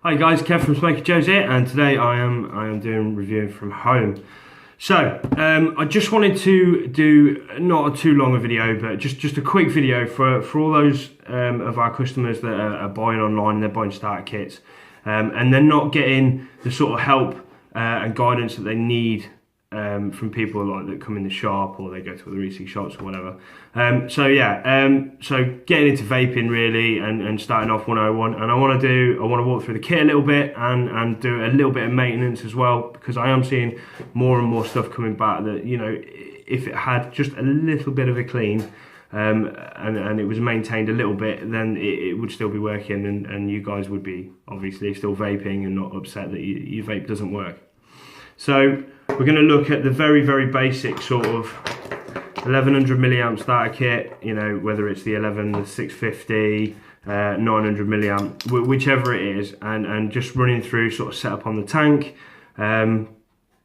Hi guys, Kev from Smoky Joe's here, and today I am doing reviewing from home. So I just wanted to do not a too long a video, but just a quick video for all those of our customers that are buying online and they're buying starter kits, and they're not getting the sort of help and guidance that they need from people like that come in the shop or they go to other e-cig shops or whatever. So getting into vaping really and starting off 101, and I want to walk through the kit a little bit and do a little bit of maintenance as well, because I am seeing more and more stuff coming back that, you know, if it had just a little bit of a clean and it was maintained a little bit, then it would still be working, and you guys would be obviously still vaping and not upset that your vape doesn't work. So we're going to look at the very basic sort of 1100 milliamp starter kit, you know, whether it's the 11, the 650, 900 milliamp, whichever it is, and just running through sort of setup on the tank,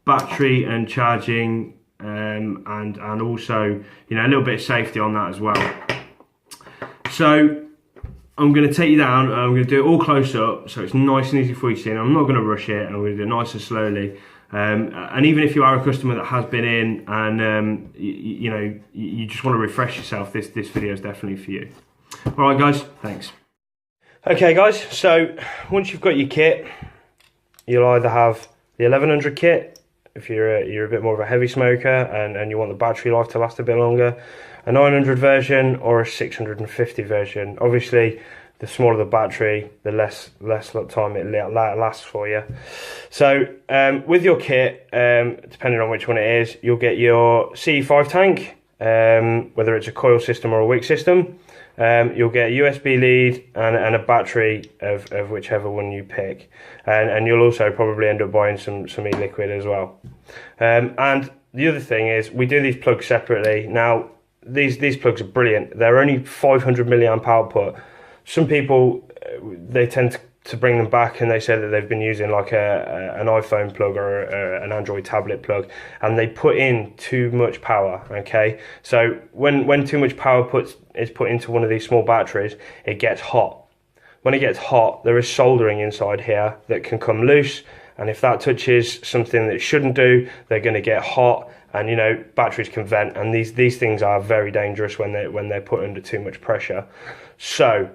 battery and charging, and also, you know, a little bit of safety on that as well. So I'm going to take you down, I'm going to do it all close up so it's nice and easy for you to see, and I'm not going to rush it, I'm going to do it nice and slowly. And even if you are a customer that has been in and you know, you just want to refresh yourself, this video is definitely for you. All right guys, thanks. Okay guys, so once you've got your kit, you'll either have the 1100 kit if you're a bit more of a heavy smoker and you want the battery life to last a bit longer, a 900 version or a 650 version. Obviously the smaller the battery, the less time it lasts for you. So with your kit, depending on which one it is, you'll get your CE5 tank, whether it's a coil system or a wick system. You'll get a USB lead and a battery of whichever one you pick, and you'll also probably end up buying some e-liquid as well. And the other thing is, we do these plugs separately. Now these plugs are brilliant. They're only 500 milliamp output. Some people, they tend to bring them back and they say that they've been using like an iPhone plug or an Android tablet plug, and they put in too much power. Okay, so when too much power is put into one of these small batteries, it gets hot. When it gets hot, there is soldering inside here that can come loose, and if that touches something that it shouldn't do, they're going to get hot, and you know, batteries can vent, and these things are very dangerous when they're put under too much pressure. So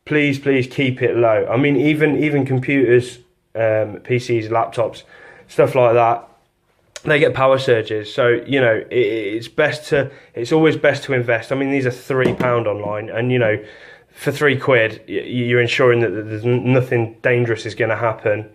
please keep it low. I mean, even computers, PCs, laptops, stuff like that, they get power surges. So you know, it's always best to invest. I mean, these are £3 online, and you know, for £3 you're ensuring that there's nothing dangerous is going to happen.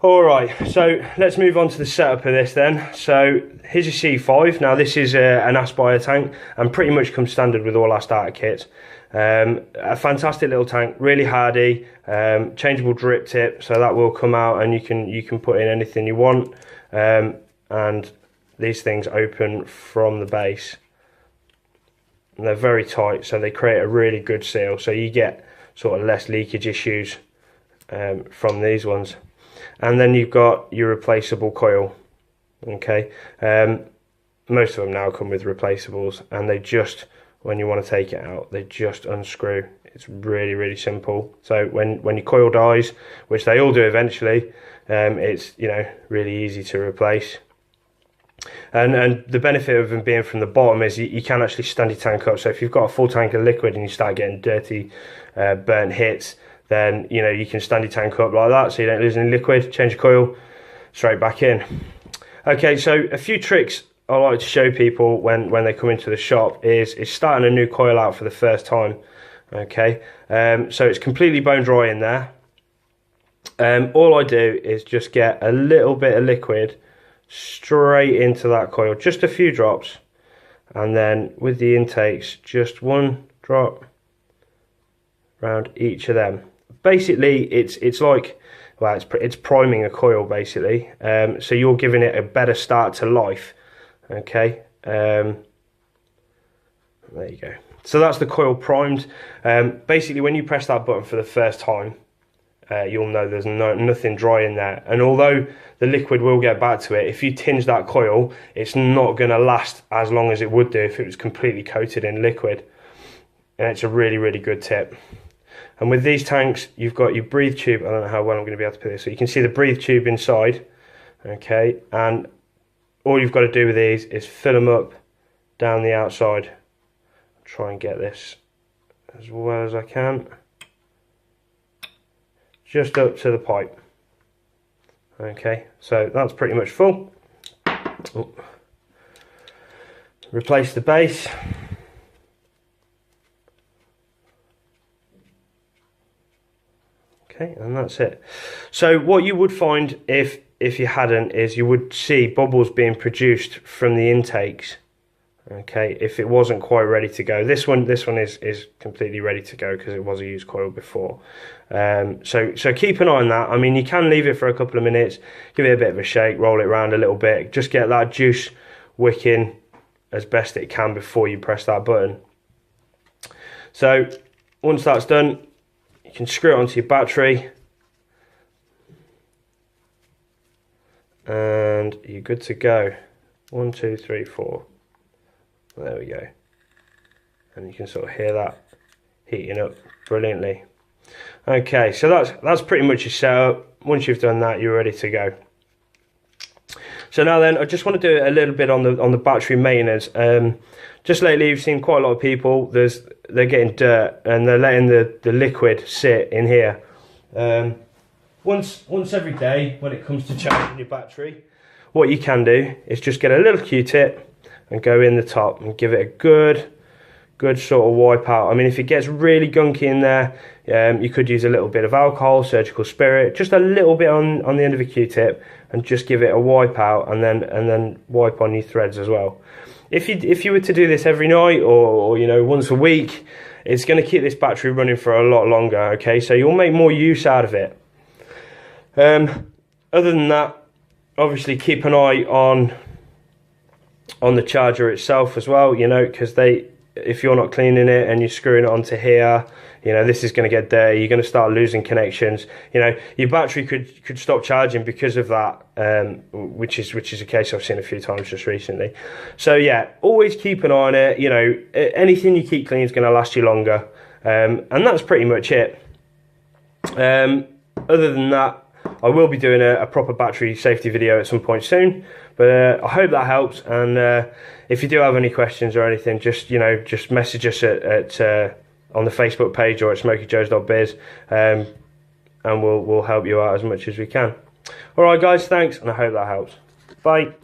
All right, so let's move on to the setup of this then. So here's your C5. Now this is an Aspire tank and pretty much comes standard with all our starter kits. A fantastic little tank, really hardy, changeable drip tip, so that will come out and you can put in anything you want, and these things open from the base and they're very tight, so they create a really good seal, so you get sort of less leakage issues from these ones. And then you've got your replaceable coil. Okay, most of them now come with replaceables, and they just, when you want to take it out, they just unscrew. It's really simple. So when your coil dies, which they all do eventually, it's, you know, really easy to replace. And the benefit of them being from the bottom is you can actually stand your tank up. So if you've got a full tank of liquid and you start getting dirty, burnt hits, then you know you can stand your tank up like that, so you don't lose any liquid. Change your coil, straight back in. Okay, so a few tricks I like to show people when they come into the shop is starting a new coil out for the first time. Okay, so it's completely bone dry in there. All I do is just get a little bit of liquid straight into that coil, just a few drops, and then with the intakes, just one drop around each of them. Basically, it's like, well, it's priming a coil basically. So you're giving it a better start to life. Okay, there you go. So that's the coil primed. Basically, when you press that button for the first time, you'll know there's nothing dry in there. And although the liquid will get back to it, if you tinge that coil, it's not going to last as long as it would do if it was completely coated in liquid. And it's a really good tip. And with these tanks, you've got your breathe tube. I don't know how well I'm going to be able to put this. So you can see the breathe tube inside. Okay, and all you've got to do with these is fill them up down the outside. I'll try and get this as well as I can. Just up to the pipe. Okay, so that's pretty much full. Oh. Replace the base. Okay, and that's it. So what you would find if you hadn't is you would see bubbles being produced from the intakes. Okay, if it wasn't quite ready to go. This one is completely ready to go because it was a used coil before. So keep an eye on that. I mean, you can leave it for a couple of minutes, give it a bit of a shake, roll it around a little bit, just get that juice wicking as best it can before you press that button. So once that's done, you can screw it onto your battery and you're good to go. 1, 2, 3, 4. There we go. And you can sort of hear that heating up brilliantly. Okay, so that's pretty much your setup. Once you've done that, you're ready to go. So now then, I just want to do a little bit on the battery maintenance. Just lately, you've seen quite a lot of people. They're getting dirt and they're letting the liquid sit in here. Once every day, when it comes to charging your battery, what you can do is just get a little Q-tip and go in the top and give it a good sort of wipe out. I mean, if it gets really gunky in there, you could use a little bit of alcohol, surgical spirit, just a little bit on the end of a Q-tip, and just give it a wipe out, and then wipe on your threads as well. If you were to do this every night or you know, once a week, it's going to keep this battery running for a lot longer. Okay, so you'll make more use out of it. Other than that, obviously keep an eye on the charger itself as well, you know, because if you're not cleaning it and you're screwing it onto here, you know, this is going to get dirty. You're going to start losing connections. You know, your battery could stop charging because of that, which is a case I've seen a few times just recently. So yeah, always keep an eye on it. You know, anything you keep clean is going to last you longer, and that's pretty much it. Other than that, I will be doing a proper battery safety video at some point soon, but I hope that helps. And if you do have any questions or anything, just message us on the Facebook page or at smokeyjoes.biz, and we'll help you out as much as we can. All right, guys, thanks, and I hope that helps. Bye.